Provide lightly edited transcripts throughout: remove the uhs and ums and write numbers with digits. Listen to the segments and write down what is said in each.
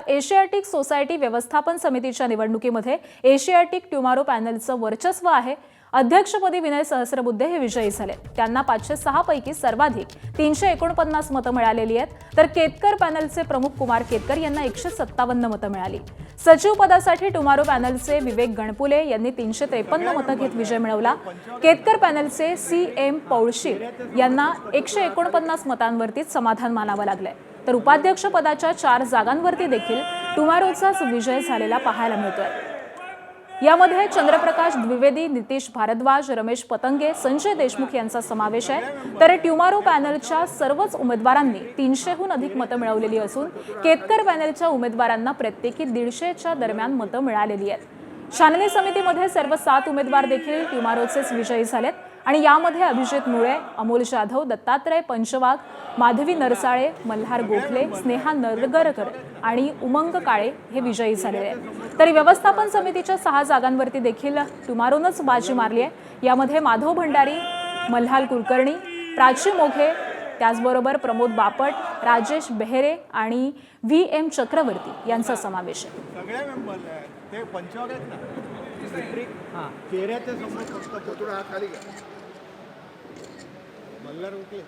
Asiatic society व्यवस्थापन समितीच्या निवडणुकीमध्ये एशियाटिक ट्युमारो पॅनलचं वर्चस्व आहे। अध्यक्षपदी विनय सहस्रबुद्धे हे विजयी झाले। त्यांना 506 पैकी सर्वाधिक 349 मतं मिळालेली आहेत, तर केतकर पॅनलचे प्रमुख कुमार केतकर यांना 157 मतं मिळाली। सचिव पदासाठी ट्युमारो पॅनलचे विवेक गणपुले यांनी 353 मतं घेत विजय मिळवला। केतकर पॅनलचे CM पौळशील यांना 149 मतांवरतीच समाधान मानावं लागलंय, तर उपाध्यक्ष पदाच्या 4 जागांवरती देखील ट्युमारोचाच विजय झालेला पाहायला मिळतोय। यामध्ये चंद्रप्रकाश द्विवेदी, नितीश भारद्वाज, रमेश पतंगे, संजय देशमुख यांचा समावेश आहे, तर ट्युमारो पॅनलच्या सर्वच उमेदवारांनी 300हून अधिक मतं मिळवलेली असून केतकर पॅनलच्या उमेदवारांना प्रत्येकी 150च्या दरम्यान मतं मिळालेली आहेत। छाननी समितीमध्ये सर्व 7 उमेदवार देखील ट्युमारोचेच विजयी झालेत आणि यामध्ये अभिजित मुळे, अमोल जाधव, दत्तात्रय पंचवाघ, माधवी नरसाळे, मल्हार गोखले, स्नेहा नरगरकर आणि उमंग काळे हे विजयी झालेले आहेत। तरी व्यवस्थापन समितीच्या 6 जागांवरती देखील ट्युमारोनंच बाजी मारली आहे। यामध्ये माधव भंडारी, मल्हार कुलकर्णी, प्राची मोघे, त्याचबरोबर प्रमोद बापट, राजेश बेहेरे आणि VM चक्रवर्ती यांचा समावेश आहे। सगळ्या मेंबरला ते पंचवाघ आहेत ना, चेहऱ्याच्या समोर फक्त फोटो खाली घ्या। मल्हार ओके।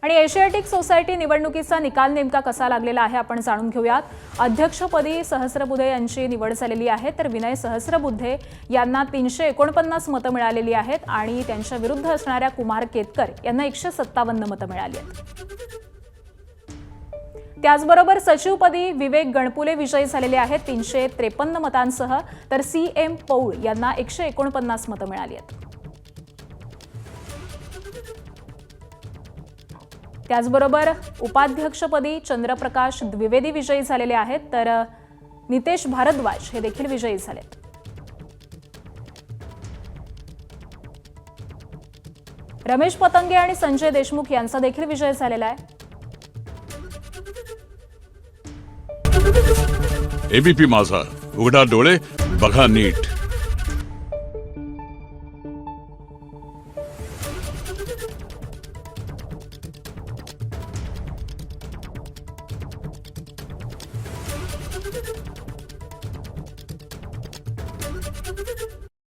आणि एशियाटिक सोसायटी निवडणुकीचा निकाल नेमका कसा लागलेला आहे आपण जाणून घेऊयात। अध्यक्षपदी सहस्रबुद्धे यांची निवड झालेली आहे, तर विनय सहस्रबुद्धे यांना 349 मतं मिळालेली आहेत आणि त्यांच्या विरुद्ध असणाऱ्या कुमार केतकर यांना 157 मतं मिळाली आहेत। त्याचबरोबर सचिवपदी विवेक गणपुले विजयी झालेले आहेत 353 मतांसह, तर CM पौळ यांना 149 मतं मिळाली आहेत। त्याचबरोबर उपाध्यक्षपदी चंद्रप्रकाश द्विवेदी विजयी झालेले आहेत, तर नितेश भारद्वाज हे देखील विजयी झालेत। रमेश पतंगे आणि संजय देशमुख यांचा देखील विजय झालेला आहे। ABP माझा, उघडा डोळे बघा नीट।